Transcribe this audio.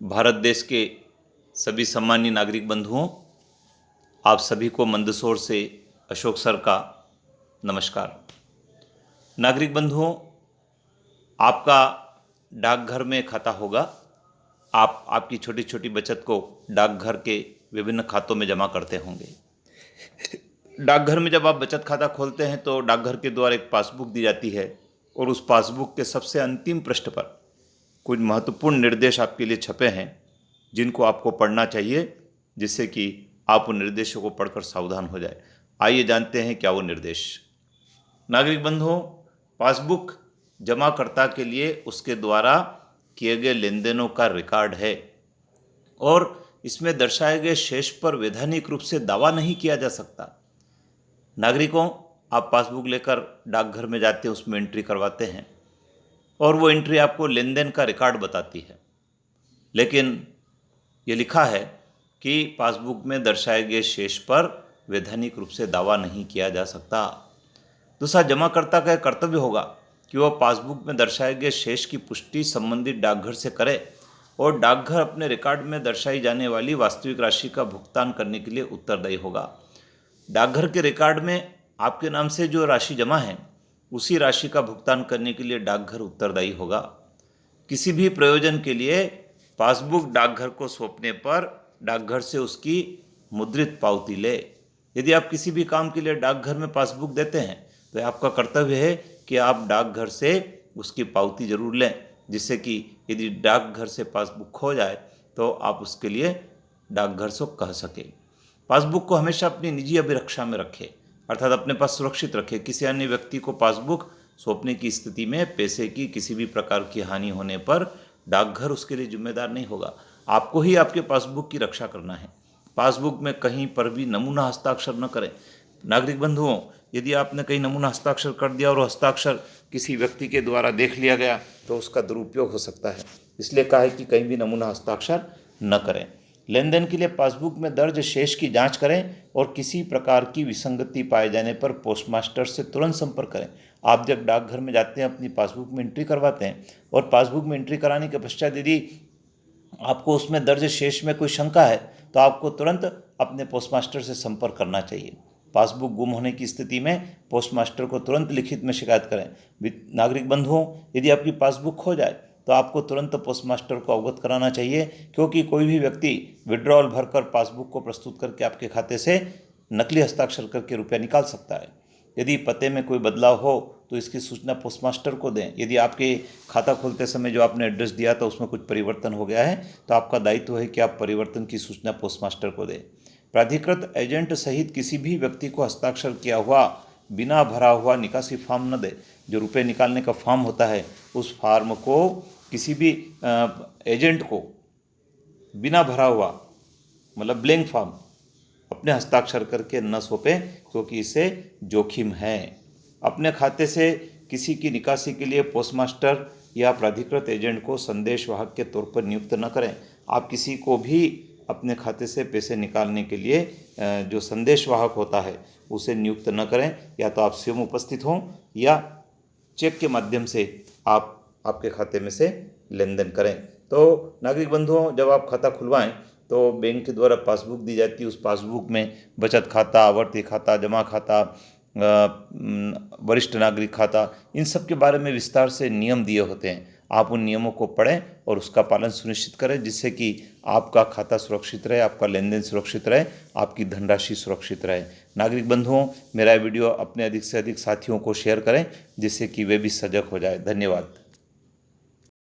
भारत देश के सभी सम्मानीय नागरिक बंधुओं, आप सभी को मंदसौर से अशोक सर का नमस्कार। नागरिक बंधुओं, आपका डाकघर में खाता होगा। आप आपकी छोटी छोटी बचत को डाकघर के विभिन्न खातों में जमा करते होंगे। डाकघर में जब आप बचत खाता खोलते हैं तो डाकघर के द्वारा एक पासबुक दी जाती है और उस पासबुक के सबसे अंतिम पृष्ठ पर कुछ महत्वपूर्ण निर्देश आपके लिए छपे हैं जिनको आपको पढ़ना चाहिए, जिससे कि आप उन निर्देशों को पढ़कर सावधान हो जाए। आइए जानते हैं क्या वो निर्देश। नागरिक बंधुओं, पासबुक जमाकर्ता के लिए उसके द्वारा किए गए लेन देनों का रिकॉर्ड है और इसमें दर्शाए गए शेष पर वैधानिक रूप से दावा नहीं किया जा सकता। नागरिकों, आप पासबुक लेकर डाकघर में जाते हैं, उसमें एंट्री करवाते हैं और वो एंट्री आपको लेन देन का रिकॉर्ड बताती है, लेकिन ये लिखा है कि पासबुक में दर्शाए गए शेष पर वैधानिक रूप से दावा नहीं किया जा सकता। दूसरा, जमाकर्ता का कर्तव्य होगा कि वह पासबुक में दर्शाए गए शेष की पुष्टि संबंधित डाकघर से करे और डाकघर अपने रिकॉर्ड में दर्शाई जाने वाली वास्तविक राशि का भुगतान करने के लिए उत्तरदायी होगा। डाकघर के रिकॉर्ड में आपके नाम से जो राशि जमा है उसी राशि का भुगतान करने के लिए डाकघर उत्तरदायी होगा। किसी भी प्रयोजन के लिए पासबुक डाकघर को सौंपने पर डाकघर से उसकी मुद्रित पावती ले। यदि आप किसी भी काम के लिए डाकघर में पासबुक देते हैं तो आपका कर्तव्य है कि आप डाकघर से उसकी पावती जरूर लें, जिससे कि यदि डाकघर से पासबुक खो जाए तो आप उसके लिए डाकघर से कह सकें। पासबुक को हमेशा अपनी निजी अभिरक्षा में रखें, अर्थात अपने पास सुरक्षित रखें। किसी अन्य व्यक्ति को पासबुक सौंपने की स्थिति में पैसे की किसी भी प्रकार की हानि होने पर डाकघर उसके लिए जिम्मेदार नहीं होगा। आपको ही आपके पासबुक की रक्षा करना है। पासबुक में कहीं पर भी नमूना हस्ताक्षर न करें। नागरिक बंधुओं, यदि आपने कहीं नमूना हस्ताक्षर कर दिया और हस्ताक्षर किसी व्यक्ति के द्वारा देख लिया गया तो उसका दुरुपयोग हो सकता है। इसलिए कहा है कि कहीं भी नमूना हस्ताक्षर न करें। लेन देन के लिए पासबुक में दर्ज शेष की जांच करें और किसी प्रकार की विसंगति पाए जाने पर पोस्टमास्टर से तुरंत संपर्क करें। आप जब डाकघर में जाते हैं, अपनी पासबुक में एंट्री करवाते हैं और पासबुक में एंट्री कराने के पश्चात यदि आपको उसमें दर्ज शेष में कोई शंका है तो आपको तुरंत अपने पोस्टमास्टर से संपर्क करना चाहिए। पासबुक गुम होने की स्थिति में पोस्टमास्टर को तुरंत लिखित में शिकायत करें। नागरिक बंधुओं, यदि आपकी पासबुक खो जाए तो आपको तुरंत पोस्टमास्टर को अवगत कराना चाहिए, क्योंकि कोई भी व्यक्ति विड्रॉल भरकर पासबुक को प्रस्तुत करके आपके खाते से नकली हस्ताक्षर करके रुपया निकाल सकता है। यदि पते में कोई बदलाव हो तो इसकी सूचना पोस्टमास्टर को दें। यदि आपके खाता खोलते समय जो आपने एड्रेस दिया था उसमें कुछ परिवर्तन हो गया है तो आपका दायित्व है कि आप परिवर्तन की सूचना पोस्टमास्टर को दें। प्राधिकृत एजेंट सहित किसी भी व्यक्ति को हस्ताक्षर किया हुआ बिना भरा हुआ निकासी फॉर्म न दे। जो रुपये निकालने का फॉर्म होता है उस फॉर्म को किसी भी एजेंट को बिना भरा हुआ, मतलब ब्लैंक फॉर्म, अपने हस्ताक्षर करके न सौंपें, क्योंकि इससे जोखिम है। अपने खाते से किसी की निकासी के लिए पोस्टमास्टर या प्राधिकृत एजेंट को संदेशवाहक के तौर पर नियुक्त न करें। आप किसी को भी अपने खाते से पैसे निकालने के लिए जो संदेशवाहक होता है उसे नियुक्त न करें। या तो आप स्वयं उपस्थित हों या चेक के माध्यम से आप आपके खाते में से लेन देन करें। तो नागरिक बंधुओं, जब आप खाता खुलवाएं तो बैंक के द्वारा पासबुक दी जाती है। उस पासबुक में बचत खाता, आवर्ती खाता, जमा खाता, वरिष्ठ नागरिक खाता, इन सब के बारे में विस्तार से नियम दिए होते हैं। आप उन नियमों को पढ़ें और उसका पालन सुनिश्चित करें, जिससे कि आपका खाता सुरक्षित रहे, आपका लेन देन सुरक्षित रहे, आपकी धनराशि सुरक्षित रहे। नागरिक बंधुओं, मेरा वीडियो अपने अधिक से अधिक साथियों को शेयर करें, जिससे कि वे भी सजग हो जाए। धन्यवाद।